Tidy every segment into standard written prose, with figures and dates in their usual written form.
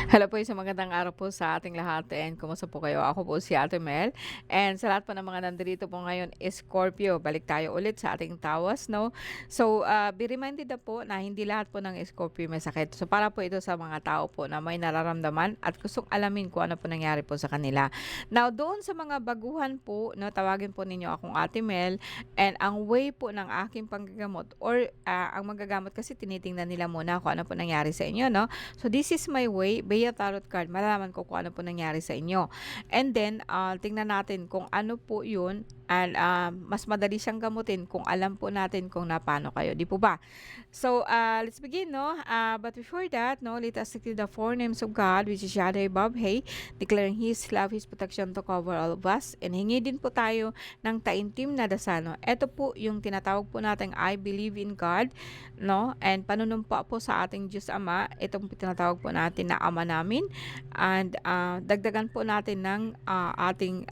Hello po, isang magandang araw po sa ating lahat and kumusta po kayo? Ako po si Ate Mel and sa lahat po ng mga nandito po ngayon, Scorpio, balik tayo ulit sa ating tawas, no? So, be reminded na po na hindi lahat po ng Scorpio may sakit. So, para po ito sa mga tao po na may nararamdaman at gustong alamin kung ano po nangyari po sa kanila. Now, doon sa mga baguhan po, no, tawagin po ninyo akong Ate Mel and ang way po ng aking panggagamot or ang magagamot kasi tinitingnan nila muna kung ano po nangyari sa inyo, no? So this is my way, Bea Tarot card, malalaman ko kung ano po nangyari sa inyo. And then, tingnan natin kung ano po yun and mas madali siyang gamutin kung alam po natin kung napano kayo. Di po ba? So, let's begin, no? But before that, no, let us declare the four names of God, which is Yahweh Bob Hey, declaring His love, His protection to cover all of us. And hingi din po tayo ng taimtim na dasal, no? Ito po yung tinatawag po natin, I believe in God, no? And panunumpa po sa ating Diyos Ama, itong tinatawag po natin na Ama namin. And dagdagan po natin ng ating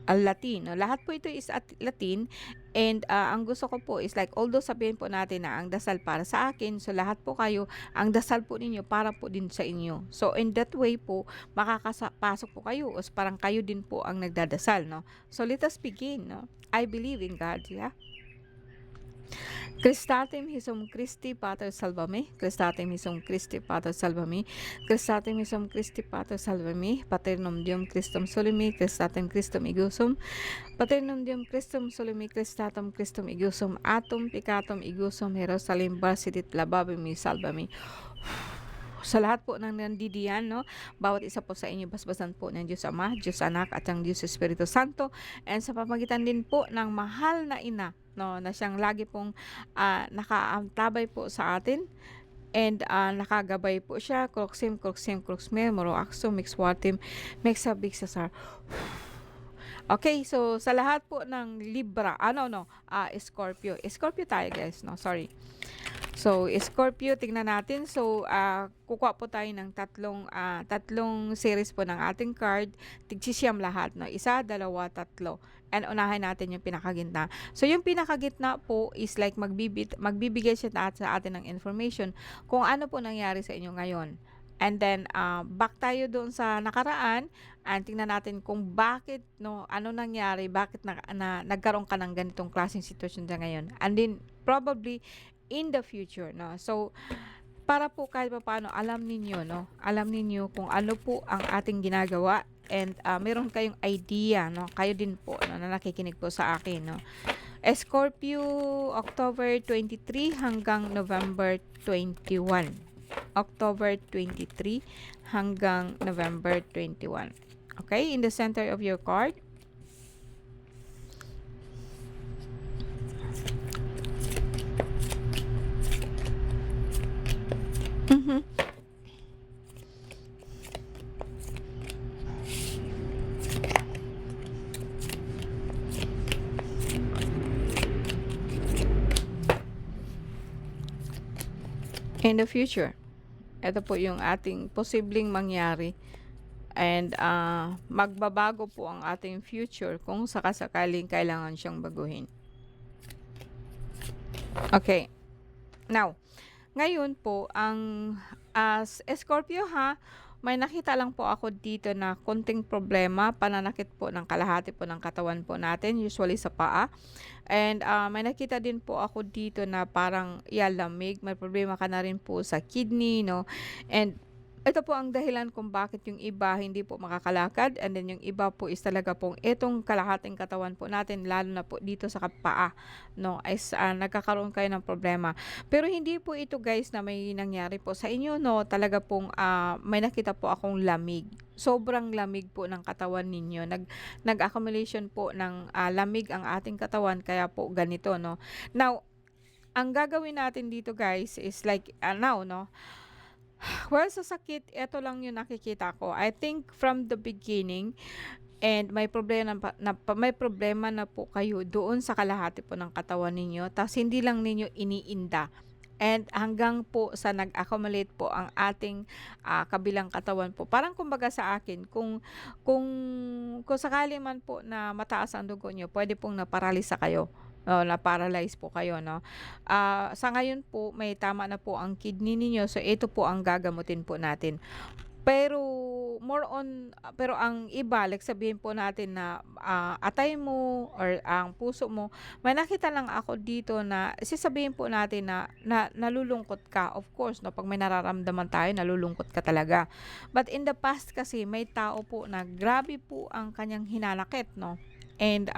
Latin. No? Lahat po ito is at Latin and ang gusto ko po is like although sabihin po natin na ang dasal para sa akin, so lahat po kayo, ang dasal po ninyo para po din sa inyo. So in that way po, makakapasok po kayo o parang kayo din po ang nagdadasal. No? So let us begin. No? I believe in God. Yeah? Cristatim Hisum Christi Pater Salvami, Cristatim Hisum Christi Pater Salvami, Cristatim Hisum Christi Pater Salvami, Paternum Deum Christum Solimi, Cristatem Christum Igusum, Paternum Deum Christum Solimi, Cristatum Christum Igusum, Atum Picatum Igusum, Jerusalem Barsitit Lababimi Salvami. Sa lahat po ng nandidiyan, no, bawat isa po sa inyo, basbasan po ng Diyos Ama, Diyos Anak, at ang Diyos Espiritu Santo, and sa pamagitan din po ng mahal na ina, no, na siyang lagi pong nakaantabay po sa atin, and nakagabay po siya, kroksim, kroksim, kroksme, moro akso, mixwatim, mixabigsasar. Okay, so sa lahat po ng Libra, Scorpio. Scorpio tayo guys, no, sorry. So, Scorpio, tingnan natin. So, kukuha po tayo ng tatlong series po ng ating card. Tigsisiyam lahat, no? Isa, dalawa, tatlo. And unahin natin yung pinakagitna. So, yung pinakagitna po is like magbibigay siya sa atin ng information kung ano po nangyari sa inyo ngayon. And then, back tayo doon sa nakaraan and tingnan natin kung bakit, no, ano nangyari, bakit nagkaroon ka ng ganitong klaseng sitwasyon sa ngayon. And then, probably, in the future, no? So, para po kahit pa paano alam ninyo, no? Alam ninyo kung ano po ang ating ginagawa and meron kayong idea, no? Kayo din po, no, na nakikinig po sa akin, no? Scorpio, October 23 hanggang November 21. October 23 hanggang November 21. Okay? In the center of your card, in the future. Ito po yung ating posibleng mangyari. And magbabago po ang ating future kung sakasakaling kailangan siyang baguhin. Okay. Now, ngayon po, ang Scorpio ha, may nakita lang po ako dito na konting problema, pananakit po ng kalahati po ng katawan po natin, usually sa paa. And may nakita din po ako dito na parang lamig, may problema ka na rin po sa kidney, no? And ito po ang dahilan kung bakit yung iba hindi po makakalakad and then yung iba po is talaga pong itong kalahating katawan po natin lalo na po dito sa paa, no, is nagkakaroon kayo ng problema. Pero hindi po ito guys na may nangyari po sa inyo, no, talaga pong may nakita po akong lamig. Sobrang lamig po ng katawan ninyo. Nag-accumulation po ng lamig ang ating katawan kaya po ganito, no. Now, ang gagawin natin dito guys is like now, no. Well, sa sakit, ito lang yung nakikita ko. I think from the beginning, and may problema na po kayo doon sa kalahati po ng katawan ninyo. Tapos hindi lang ninyo iniinda. And hanggang po sa nag-accumulate po ang ating kabilang katawan po. Parang kumbaga sa akin, kung sakali man po na mataas ang dugo nyo, pwede pong naparalisa kayo. na-paralyze po kayo 'no. Sa ngayon po may tama na po ang kidney ninyo, so ito po ang gagamutin po natin. Pero pero ang iba like sabihin po natin na, atay mo or ang puso mo, may nakita lang ako dito na sasabihin po natin na nalulungkot ka. Of course 'no, 'pag may nararamdaman tayo nalulungkot ka talaga. But in the past kasi may tao po na grabe po ang kanyang hinanakit 'no, and,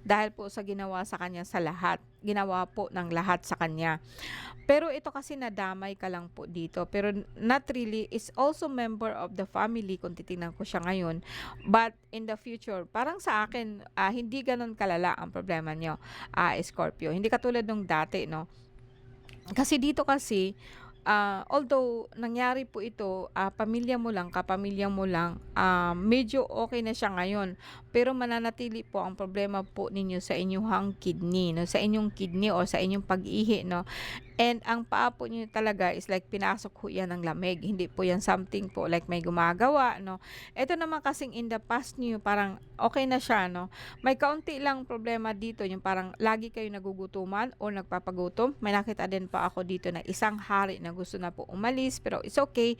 dahil po sa ginawa sa kanya sa lahat, ginawa po ng lahat sa kanya. Pero ito kasi nadamay ka lang po dito, pero not really, is also member of the family kung titingnan ko siya ngayon. But in the future, parang sa akin, hindi gano'n kalala ang problema niyo, Scorpio. Hindi katulad nung dati 'no. Kasi dito kasi, although nangyari po ito, pamilya mo lang, kapamilya mo lang, medyo okay na siya ngayon. Pero mananatili po ang problema po ninyo sa inyong kidney 'no, sa inyong kidney o sa inyong pag-ihi 'no. And ang paa po niyo talaga is like pinasok ho 'yan ng lamig, hindi po 'yan something po like may gumagawa 'no. Ito naman kasing in the past niyo parang okay na siya 'no. May kaunti lang problema dito yung parang lagi kayo nagugutuman or nagpapagutom. May nakita din pa ako dito na isang hari na gusto na po umalis pero it's okay.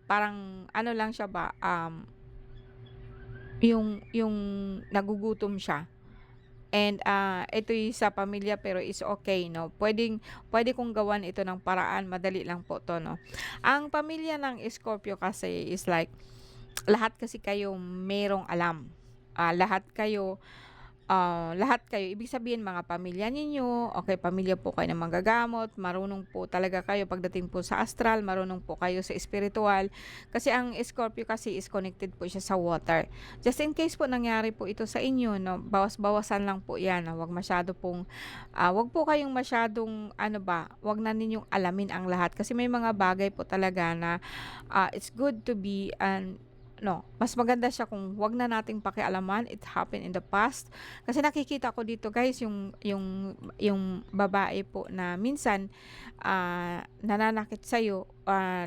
Parang ano lang siya ba, yung nagugutom siya. And, ito'y sa pamilya pero is okay 'no. Puwede kong gawan ito ng paraan, madali lang po 'to 'no. Ang pamilya ng Scorpio kasi is like lahat kasi kayo merong alam. Lahat kayo ibig sabihin mga pamilya ninyo, okay pamilya po kayo ng manggagamot, marunong po talaga kayo pagdating po sa astral, marunong po kayo sa espiritual. Kasi ang Scorpio kasi is connected po siya sa water. Just in case po nangyari po ito sa inyo 'no, bawas-bawasan lang po 'yan, 'wag masyado pong, 'wag po kayong masyadong ano ba, 'wag na ninyong alamin ang lahat. Kasi may mga bagay po talaga na, it's good to be no, mas maganda siya kung 'wag na nating pakialaman, it happened in the past. Kasi nakikita ko dito guys yung babae po na minsan, nananakit sa'yo,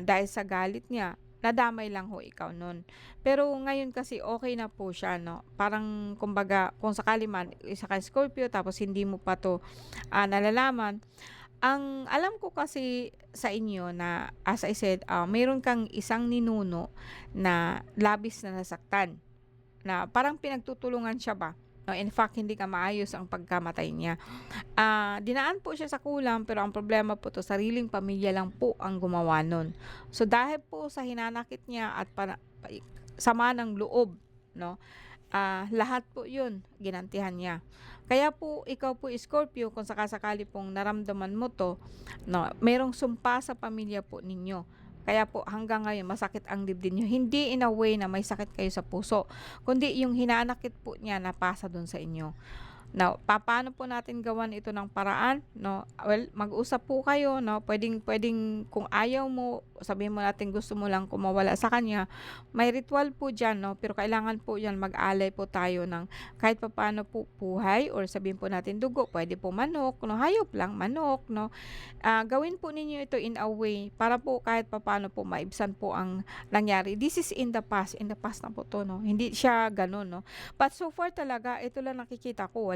dahil sa galit niya, nadamay lang ho ikaw nun. Pero ngayon kasi okay na po siya 'no, parang kumbaga kung sakali man isa kang Scorpio tapos hindi mo pa 'to, nalalaman, ang alam ko kasi sa inyo na as I said, meron kang isang ninuno na labis na nasaktan, na parang pinagtutulungan siya ba, no, in fact hindi ka maayos ang pagkamatay niya. Dinaan po siya sa kulam pero ang problema po 'to sariling pamilya lang po ang gumawa nun. So dahil po sa hinanakit niya at sama ng loob 'no, lahat po 'yun ginantihan niya. Kaya po ikaw po Scorpio kung sakasakali pong naramdaman mo 'to 'no, merong sumpa sa pamilya po ninyo. Kaya po hanggang ngayon masakit ang dibdib niyo. Hindi in a way na may sakit kayo sa puso, kundi yung hinanakit po niya napasa dun sa inyo. Now, papaano po natin gawan ito ng paraan 'no? Well, mag-usap po kayo 'no, puwedeng kung ayaw mo, sabihin mo natin gusto mo lang kung mawala sa kanya, may ritual po diyan 'no, pero kailangan po 'yan mag-alay po tayo ng kahit papaano po buhay or sabihin po natin dugo, puwede po manok 'no, hayop lang, manok 'no. Gawin po ninyo ito in a way para po kahit papaano po maibsan po ang nangyari. This is in the past na po 'to 'no, hindi siya gano'n 'no. But so far talaga ito lang nakikita ko,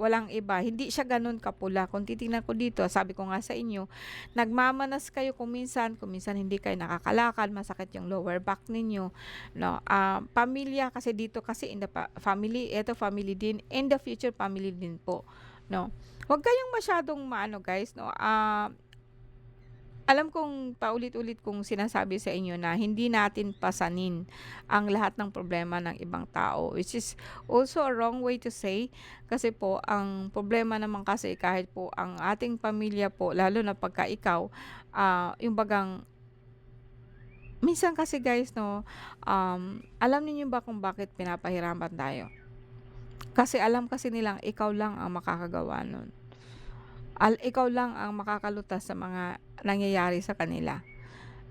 walang iba. Hindi siya gano'n kapula. Kung titingnan ko dito, sabi ko nga sa inyo, nagmamanas kayo kung minsan hindi kayo nakakalakad, masakit yung lower back ninyo, 'no. Pamilya kasi dito kasi in the family, eto family din, in the future family din po, 'no. Huwag kayong masyadong maano guys 'no, alam kong paulit-ulit kong sinasabi sa inyo na hindi natin pasanin ang lahat ng problema ng ibang tao, which is also a wrong way to say. Kasi po, ang problema naman kasi kahit po ang ating pamilya po, lalo na pagka ikaw, yung bagang, minsan kasi guys, no, alam niyo ba kung bakit pinapahirapan tayo? Kasi alam kasi nilang ikaw lang ang makakagawa nun. Ikaw lang ang makakalutas sa mga nangyayari sa kanila,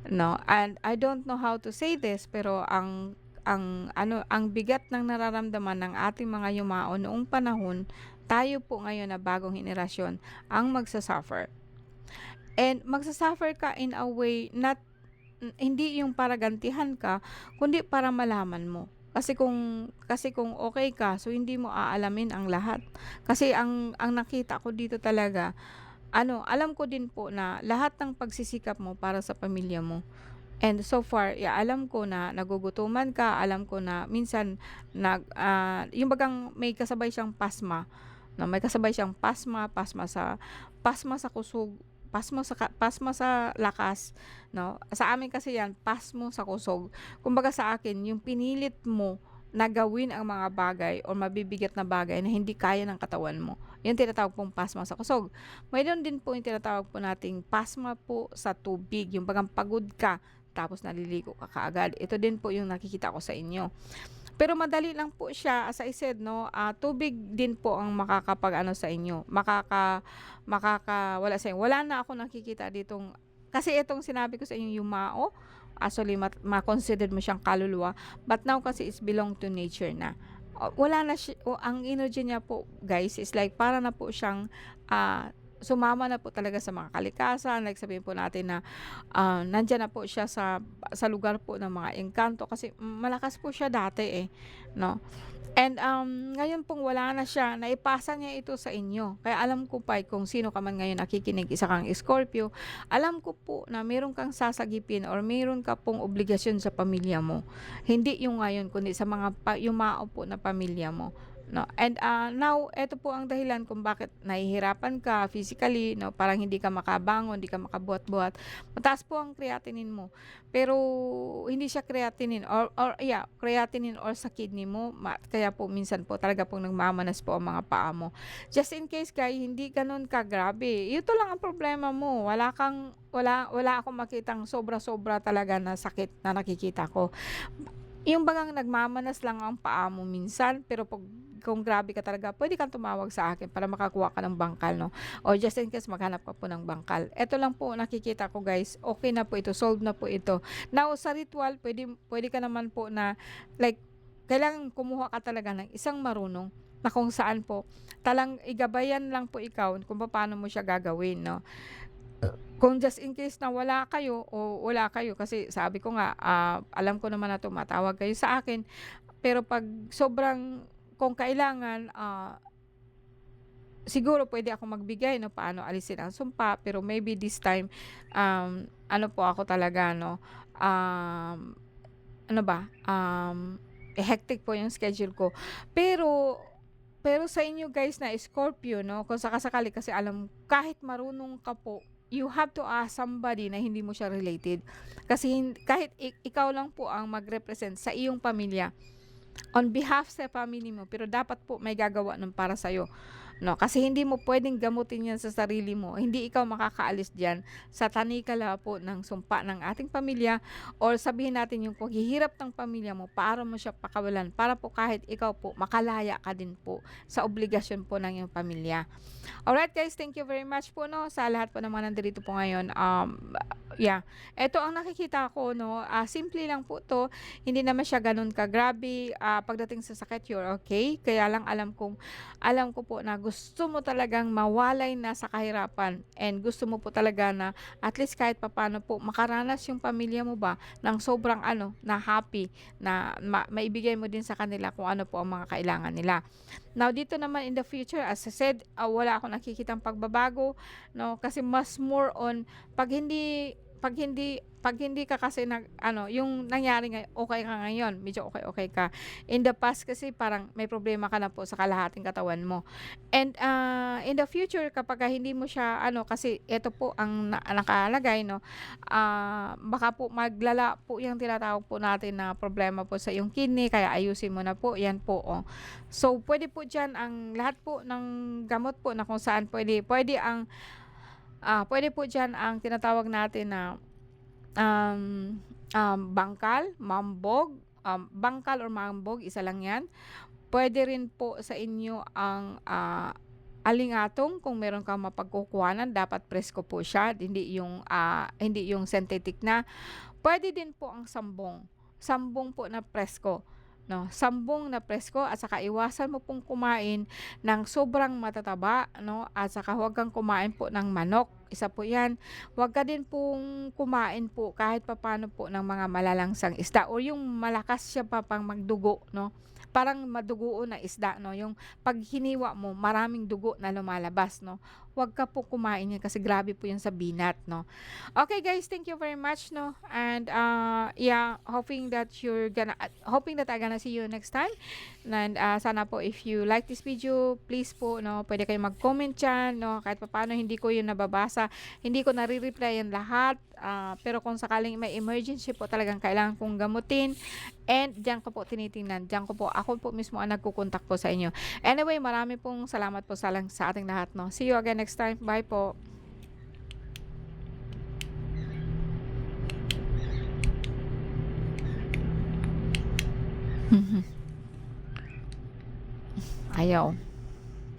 'no? And I don't know how to say this pero ang bigat ng nararamdaman ng ating mga yumao noong panahon, tayo po ngayon na bagong henerasyon ang magsa-suffer. And magsa-suffer ka in a way not hindi yung para gantihan ka, kundi para malaman mo. Kasi kung okay ka, so hindi mo aalamin ang lahat. Kasi ang nakita ko dito talaga alam ko din po na lahat ng pagsisikap mo para sa pamilya mo. And so far, alam ko na nagugutuman ka, alam ko na minsan yung bagang may kasabay siyang pasma, na may kasabay siyang pasma sa kusog, pasma sa lakas, 'no? Sa amin kasi 'yan, pasmo sa kusog. Kumbaga sa akin, yung pinilit mo na gawin ang mga bagay o mabibigat na bagay na hindi kaya ng katawan mo, yung tinatawag pong pasma sa kusog. Mayroon din po yung tinatawag po nating pasma po sa tubig, yung bagang pagod ka tapos naliligo ka kaagad. Ito din po yung nakikita ko sa inyo. Pero madali lang po siya, as I said 'no, tubig din po ang makakapag-ano sa inyo, makakawala sa inyo. Wala na akong nakikita ditong kasi itong sinabi ko sa inyo yumao, actually ma-consider mo siyang kaluluwa, but now kasi is belong to nature na. Wala na siya ang energy niya po guys is like para na po siyang, sumama na po talaga sa mga kalikasan, like sabihin po natin na, nandiyan na po siya sa lugar po ng mga engkanto kasi malakas po siya dati, 'no. And, ngayon pong wala na siya, naipasa niya ito sa inyo. Kaya alam ko pa, kung sino ka man ngayon nakikinig, isa kang Scorpio, alam ko po na meron kang sasagipin or meron ka pong obligasyon sa pamilya mo. Hindi yung ngayon kundi sa mga yumao po na pamilya mo, 'no. And, now eto po ang dahilan kung bakit nahihirapan ka physically, 'no, parang hindi ka makabangon, hindi ka makabuhat-buhat. Mataas po ang creatinine mo. Pero hindi siya creatinine creatinine or sa kidney mo kaya po minsan po talaga pong nagmamanas po ang mga paa mo. Just in case hindi gano'n kagrabe, ito lang ang problema mo, wala akong makitang sobra-sobra talaga na sakit na nakikita ko. Yung bagang nagmamanas lang ang paa mo minsan, pero kung grabe ka talaga, pwede kang tumawag sa akin para makakuha ka ng bangkal, 'no, or just in case maghanap ka po ng bangkal. Eto lang po nakikita ko guys, okay na po ito, solved na po ito. Now sa ritual, pwede pwede ka naman po na like kailangan kumuha ka talaga ng isang marunong na kung saan po igabayan lang po ikaw kung paano mo siya gagawin, 'no. Kung just in case na wala kayo kasi sabi ko nga, alam ko naman na tumatawag kayo sa akin, pero 'pag sobrang kung kailangan, siguro puwede akong magbigay 'no, paano alisin ang sumpa, pero maybe this time, ano po ako talaga 'no, ano ba, hectic po yung schedule ko. Pero pero sa inyo guys na Scorpio 'no, kung saka-sakali kasi kahit marunong ka po, you have to ask somebody na hindi mo siya related. Kasi kahit ikaw lang po ang mag-represent sa iyong pamilya, on behalf sa family mo, pero dapat po may gagawa nun para sa'yo, 'no. Kasi hindi mo puwedeng gamutin 'yan sa sarili mo, hindi ikaw makakaalis diyan sa tanikala po ng sumpa ng ating pamilya or sabihin natin yung paghihirap ng pamilya mo, paano mo siya pakawalan para po kahit ikaw po makalaya ka din po sa obligasyon po ng iyong pamilya. Alright guys, thank you very much po 'no, sa lahat po ng mga nandito po ngayon, yeah, eto ang nakikita ko 'no, simple lang po 'to, hindi naman siya gano'n kagrabe, pagdating sa sakit you're okay, kaya lang alam ko po na gusto mo talagang mawalay na sa kahirapan and gusto mo po talaga na at least kahit papaano po makaranas yung pamilya mo ba ng sobrang na happy na maibigay mo din sa kanila kung ano po ang mga kailangan nila. Now dito naman in the future, as I said, wala akong nakikitang pagbabago 'no, kasi mas more on 'pag hindi ka kasi yung nangyari okey ka ngayon, medyo okey ka. In the past kasi parang may problema ka na po sa kalahating katawan mo. And, in the future kapagka hindi mo siya kasi eto po ang nakalagay 'no, baka po maglala po yung tinatawag po natin na problema po sa iyong kidney kaya ayusin mo na po, 'yan po, oh. So, puwede po diyan ang lahat po ng gamot po na kung saan puwede po diyan ang tinatawag natin na, bangkal or mambog, isa lang 'yan. Puwede rin po sa inyo ang, alingatong kung meron kang mapagkukuhanan dapat presko po siya, hindi yung synthetic na. Puwede din po ang sambong, sambong po na presko, 'no, sambong na presko at saka iwasan mo pong kumain ng sobrang matataba 'no, at saka huwag kang kumain po ng manok. isa po yan. Huwag ka din pong kumain po kahit papaano po ng mga malalangsang isda or yung malakas siya pa pang magdugo, no? Parang madugo na isda, no? Yung pag hiniwa mo, maraming dugo na lumalabas, no? Huwag ka po kumain yan kasi grabe po yun sa binat, no? Okay guys, thank you very much, no? And yeah, hoping that I'm gonna see you next time. And sana po if you like this video, please po, no, pwede kayong mag-comment dyan, no? Kahit papaano hindi ko yun nababasa, hindi ko nare-reply yan lahat. Pero kung sakaling may emergency po talagang kailangan kong gamutin, and diyan ko po tinitingnan, diyan ko po, ako po mismo ang nagkukontak po sa inyo. Anyway, marami pong salamat po sa ating lahat, no? See you again next time. Bye po. Ayaw.